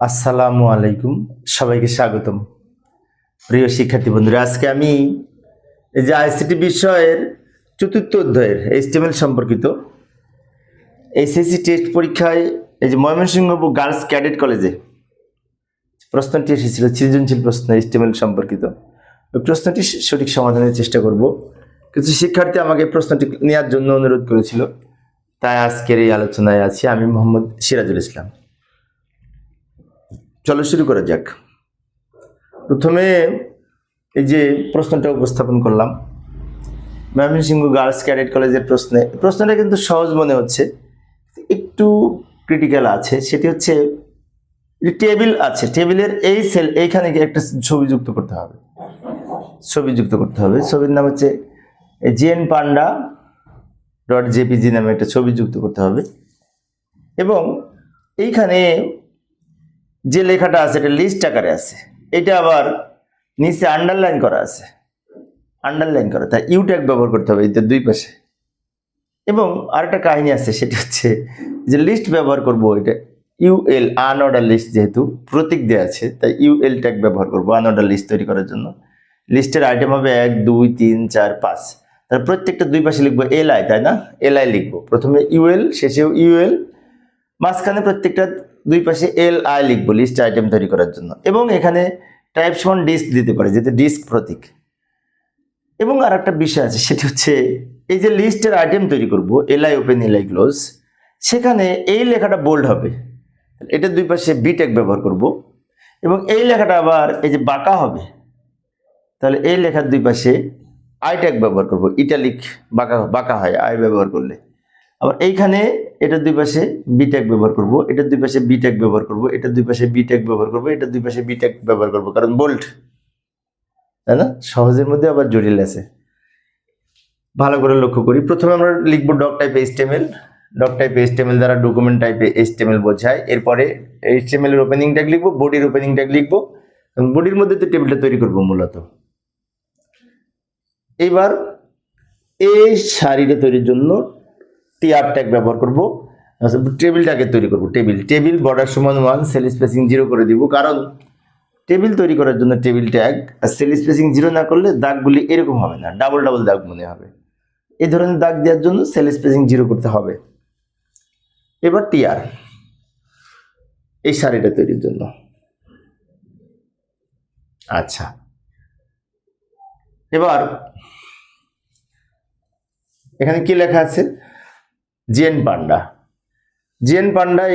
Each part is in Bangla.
আসসালামু আলাইকুম, সবাইকে স্বাগতম। প্রিয় শিক্ষার্থী বন্ধুরা, আজকে আমি এই যে আইসিটি বিষয়ের চতুর্থ অধ্যায়ের এইচটিএমএল সম্পর্কিত এইচএসসি টেস্ট পরীক্ষায় এই যে ময়মনসিংহ গার্লস ক্যাডেট কলেজে প্রশ্নটি এসেছিল, সৃজনশীল প্রশ্ন এইচটিএমএল সম্পর্কিত। ওই প্রশ্নটি সঠিক সমাধানের চেষ্টা করব। কিছু শিক্ষার্থী আমাকে প্রশ্নটি নেওয়ার জন্য অনুরোধ করেছিল, তাই আজকের এই আলোচনায় আছি আমি, মোহাম্মদ সিরাজুল ইসলাম। চলো শুরু করা যাক। প্রথমে এই যে প্রশ্নটা উপস্থাপন করলাম, ময়মনসিংহ গার্লস ক্যাডেট কলেজের প্রশ্নটা কিন্তু সহজ মনে হচ্ছে, একটু ক্রিটিক্যাল আছে। সেটি হচ্ছে টেবিল আছে, টেবিলের এই সেল এইখানে একটা ছবি যুক্ত করতে হবে। ছবির নাম হচ্ছে jnpanda.jpg নামে একটা ছবি যুক্ত করতে হবে, এবং এইখানে যে লেখাটা আছে এটা লিস্ট আকারে আছে, এটা আবার নিচে আন্ডারলাইন করা আছে, তাই ইউ ট্যাগ ব্যবহার করতে হবে এতে দুই পাশে। এবং আরেকটা কাহিনী আছে, সেটা হচ্ছে যে লিস্ট ব্যবহার করব, এটা ইউএল আনঅর্ডার লিস্ট, যেহেতু প্রতীক দেওয়া আছে তাই ইউএল ট্যাগ ব্যবহার করব আনঅর্ডার লিস্ট তৈরি করার জন্য। লিস্টের আইটেম হবে 1 2 3 4 5, তার প্রত্যেকটা দুই পাশে লিখবো এলআই, তাই না? এলআই লিখবো, প্রথমে ইউএল, শেষেও ইউএল, মাঝখানে প্রত্যেকটা দুই পাশে এলআই লিখবো লিস্ট আইটেম তৈরি করার জন্য। এবং এখানে টাইপ সমান ডিস্ক দিতে পারে, যেহেতু ডিস্ক প্রতীক। এবং আর একটা বিষয় আছে, সেটি হচ্ছে এই যে লিস্টের আইটেম তৈরি করব, এলআই ওপেন এলআই ক্লোজ, সেখানে এই লেখাটা বোল্ড হবে, এটা দুই পাশে বি ট্যাগ ব্যবহার করব। এবং এই লেখাটা আবার এই যে বাঁকা হবে, তাহলে এই লেখার দুই পাশে আই ট্যাগ ব্যবহার করব, ইটালিক বাঁকা হয় আই ব্যবহার করলে। আবার এইখানে এটার দুই পাশে বি ট্যাগ ব্যবহার করব, এটার দুই পাশে বি ট্যাগ ব্যবহার করব, এটার দুই পাশে বি ট্যাগ ব্যবহার করব, এটার দুই পাশে বি ট্যাগ ব্যবহার করব, কারণ বোল্ড, তাই না? সহজের মধ্যে আবার জটিল আছে। ভালো করে লক্ষ্য করি। প্রথমে আমরা লিখব doc type HTML. Doc type HTML দ্বারা ডকুমেন্ট টাইপে এইচটিএমএল বোঝায়। এরপরে এইচটিএমএল এর ওপেনিং ট্যাগ লিখব, বডির ওপেনিং ট্যাগ লিখব, এবং বডির মধ্যে তো টেবিলটা তৈরি করব মূলত। এইবার এই সারিটা তৈরির জন্য টিআর ট্যাগ ব্যবহার করব, টেবিলটাকে তৈরি করব। টেবিল বর্ডার সমান 1, সেল স্পেসিং 0 করে দিব, কারণ টেবিল তৈরি করার জন্য টেবিল ট্যাগ আর সেল স্পেসিং 0 না করলে দাগগুলি এরকম হবে না, ডাবল ডাবল দাগ মনে হবে। এই ধরনের দাগ দেওয়ার জন্য সেল স্পেসিং 0 করতে হবে। এবার টিআর এই সারিটা তৈরির জন্য। আচ্ছা, এবার এখানে কি লেখা আছে? জেন পান্ডা।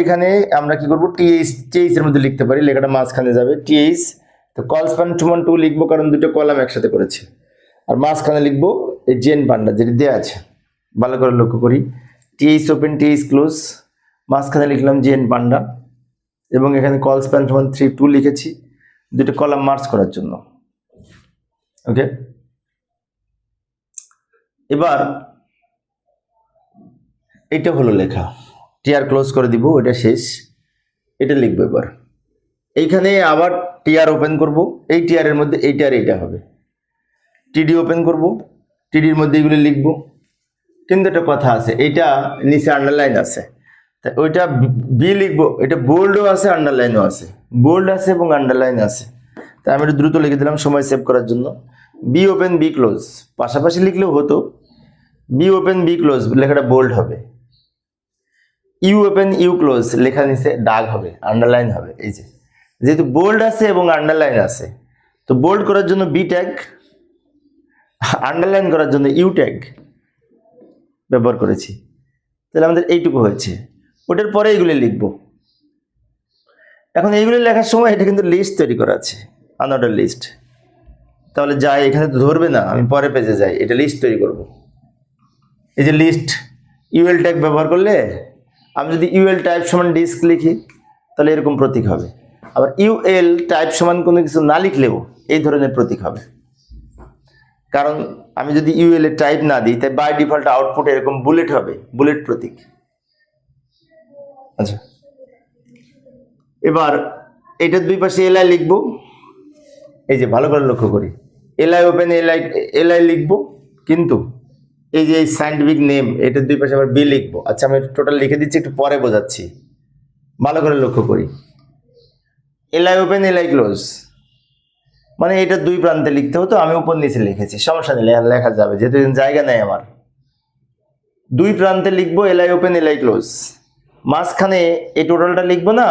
এখানে আমরা কি করব? টিএইচ এর মধ্যে লিখতে পারি, লেখাটা মাঝখানে যাবে টিএইচ। তো কলস্প্যান 2 লিখবো, কারণ দুটো কলাম একসাথে করেছে। আর মাঝখানে লিখবো এই জেন পান্ডা, যেটি দেওয়া আছে। ভালো করে লক্ষ্য করি, টিএইচ ওপেন টিএইচ ক্লোজ, মাঝখানে লিখলাম জেন পান্ডা, এবং এখানে কলস্প্যান 2 লিখেছি দুটো কলাম মার্জ করার জন্য। ওকে, এবার এটা হলো লেখা, টিআর ক্লোজ করে দিব, এটা শেষ। এটা লিখবো এবার। এইখানে আবার টিআর ওপেন করব, এই টিআর এর মধ্যে এইটা আর এইটা হবে। টিডি ওপেন করব, টিডির মধ্যে এগুলো লিখব। কিন্তু একটা কথা আছে, এইটা নিচে আন্ডারলাইন আছে, তাই ওইটা বি লিখবো। এটা বোল্ডও আছে, আন্ডারলাইনও আছে, বোল্ড আছে এবং আন্ডারলাইন আছে। তাই আমি দ্রুত লিখে দিলাম সময় সেভ করার জন্য। বি ওপেন বি ক্লোজ, পাশাপাশি লিখলেও হতো। বি ওপেন বি ক্লোজ লেখাটা বোল্ড হবে। ইউ ওপেন ইউ ক্লোজ লেখা নিচে দাগ হবে, আন্ডারলাইন হবে। এই যে যেহেতু বোল্ড আছে এবং আন্ডারলাইন আছে, তো বোল্ড করার জন্য বি ট্যাগ, আন্ডারলাইন করার জন্য ইউ ট্যাগ ব্যবহার করেছি। তাহলে আমাদের এইটুকু হয়েছে। ওটার পরে এইগুলি লিখব। এখন এইগুলি লেখার সময় এটা কিন্তু লিস্ট তৈরি করা আছে, আনঅর্ডার লিস্ট। তাহলে যাই, এখানে তো ধরবে না, আমি পরে পেজে যাই, এটা লিস্ট তৈরি করব। এই যে লিস্ট, ইউএল ট্যাগ ব্যবহার করলে, আমি যদি ইউএল টাইপ সমান ডিস্ক লিখি তাহলে এরকম প্রতীক হবে। আবার ইউএল টাইপ সমান কোনো কিছু না লিখলেও এই ধরনের প্রতীক হবে, কারণ আমি যদি ইউএল এর টাইপ না দিই, তাই বাই ডিফল্ট আউটপুট এরকম বুলেট হবে, বুলেট প্রতীক। আচ্ছা, এবার এটার দুই পাশে এলআই লিখবো। এই যে ভালো করে লক্ষ্য করি, এলআই ওপেন এলআই লিখবো, কিন্তু এই যে সায়েন্টিফিক নেম, এটার দুই পাশে আবার বি লিখবো। আচ্ছা, আমি টোটাল লিখে দিচ্ছি, একটু পরে বোঝাচ্ছি। ভালো করে লক্ষ্য করি, এলআই ওপেন এলআই ক্লোজ, মানে এটা দুই প্রান্তে লিখতে হতো, আমি উপর নিচে লিখেছি, সমস্যা নেই, লেখা যাবে, যেহেতু জায়গা নেই আমার। দুই প্রান্তে লিখবো এলআই ওপেন এলআই ক্লোজ, মাঝখানে এই টোটালটা লিখবো না,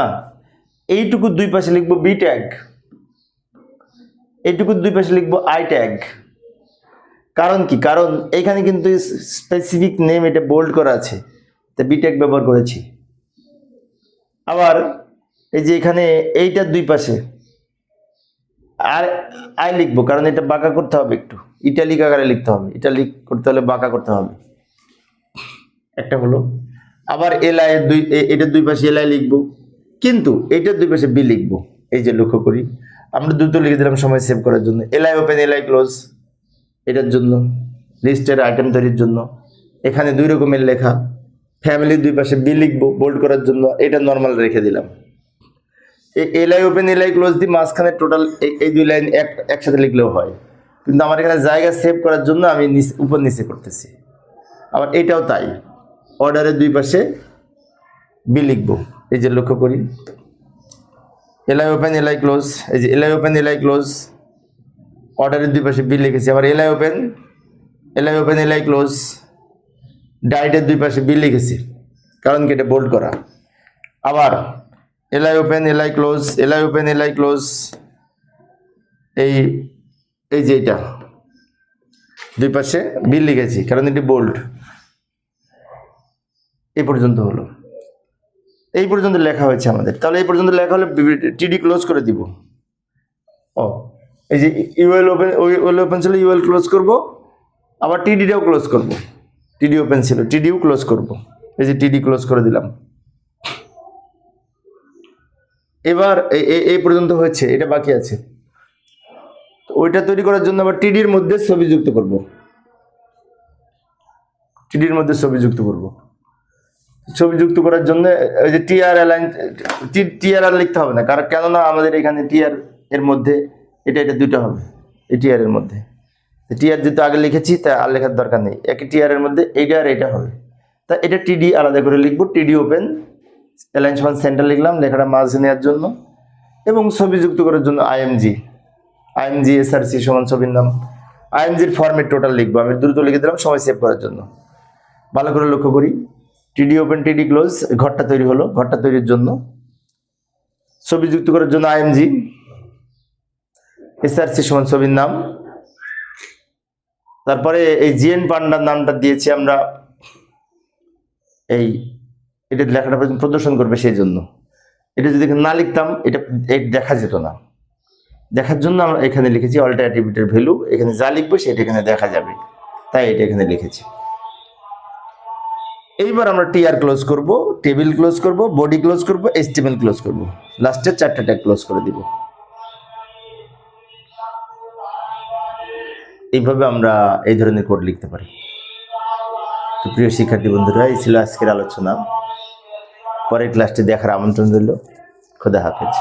এইটুকু দুই পাশে লিখবো বি ট্যাগ, এইটুকু দুই পাশে লিখবো আই ট্যাগ। কারণ কি, কারণ এখানে কিন্তু স্পেসিফিক নেম এটা বোল্ড করা আছে, তা বি ট্যাগ ব্যবহার করেছি। আবার এই যে এখানে এইটার দুই পাশে আর আই লিখবো, কারণ এটা বাঁকা করতে হবে, একটু ইটালিক আকারে লিখতে হবে, ইটালিক করতে হলে বাঁকা করতে হবে, একটা হলো। আবার এলআই এটার দুই পাশে এলআই লিখবো, কিন্তু এইটার দুই পাশে বি লিখবো। এই যে লক্ষ্য করি, আমরা দ্রুত লিখে দিলাম সময় সেভ করার জন্য, এলআই ওপেন এলআই ক্লোজ এটার জন্য, লিস্টের আইটেম তৈরির জন্য। এখানে দুই রকমের লেখা, ফ্যামিলির দুই পাশে বি লিখবো বোল্ড করার জন্য, এটা নর্মাল রেখে দিলাম। এলআই ওপেন এলআই ক্লোজ দিয়ে মাঝখানে টোটাল এই দুই লাইন একসাথে লিখলেও হয়, কিন্তু আমার এখানে জায়গা সেভ করার জন্য আমি উপর নিচে করতেছি। আবার এটাও তাই, অর্ডারের দুই পাশে বি লিখবো, এই যে লক্ষ্য করি, এলআই ওপেন এলআই ক্লোজ, এই যে এলআই ওপেন এলআই ক্লোজ, অর্ডারের দুই পাশে বি লিখেছি। আবার এলআই ওপেন এলআই ক্লোজ, ডাইটের দুই পাশে বি লিখেছি, কারণ কি এটা বোল্ড করা। আবার LI open LI close, LI open LI close, এই যে এটা দুই পাশে বি লিখেছি, কারণ এটি বোল্ড। এই পর্যন্ত হলো, এই পর্যন্ত লেখা হয়েছে আমাদের। তাহলে এই পর্যন্ত লেখা হলে টিডি ক্লোজ করে দিব। ও এই যে ইউএল ওপেন ছিল, ইউএল ক্লোজ করব, আবার টিডিটাও ক্লোজ করব, টিডি ওপেন ছিল, টিডিও ক্লোজ করব, এই যে টিডি ক্লোজ করে দিলাম। এবার এই পর্যন্ত হচ্ছে, এটা বাকি আছে, ওইটা তৈরি করার জন্য আবার টিডির মধ্যে ছবি যুক্ত করব, টিডির মধ্যে ছবি যুক্ত করব। ছবি যুক্ত করার জন্য ওই যে টিআর আর লিখতে হবে না, কারণ কেননা আমাদের এখানে টিআর এর মধ্যে এটা দুটো হবে, এই টিআর এর মধ্যে টিআর যেহেতু আগে লিখেছি তা আর লেখার দরকার নেই, একই টিআর এর মধ্যে এইটা আর এটা হবে। তা এটা টিডি আলাদা করে লিখবো, টিডি ওপেন অ্যালাইনমেন্ট সেন্টার লিখলাম লেখাটা মাঝে নেওয়ার জন্য, এবং ছবি যুক্ত করার জন্য আইএমজি এসআরসি সমান ছবির নাম, আইএমজির ফরম্যাট টোটাল লিখবো, আমি দ্রুত লিখে দিলাম সময় সেভ করার জন্য। ভালো করে লক্ষ্য করি, টিডি ওপেন টিডি ক্লোজ, ঘরটা তৈরি হলো, ঘরটা তৈরির জন্য ছবি যুক্ত করার জন্য আইএমজি এসআরসি সমান ছবির নাম। তারপরে এই জিএন পান্ডার নামটা দিয়েছি আমরা, এটা লেখাটা প্রদর্শন করবে সেই জন্য। এটা যদি না লিখতাম এটা দেখা যেত না, দেখার জন্য আমরা এখানে লিখেছি অল্টারনেটিভের ভ্যালু, এখানে যা লিখবো সেটা এখানে দেখা যাবে, তাই এটা এখানে লিখেছি। এইবার আমরা টিআর ক্লোজ করব, টেবিল ক্লোজ করব, বডি ক্লোজ করব, এইচটিএমএল ক্লোজ করব, লাস্টের চারটা ট্যাগ ক্লোজ করে দিব। এইভাবে আমরা এই ধরনের কোড লিখতে পারি। তো প্রিয় শিক্ষার্থী বন্ধুরা, এই ছিল আজকের আলোচনা। পরের ক্লাসটি দেখার আমন্ত্রণ রইল। খোদা হাফেজ।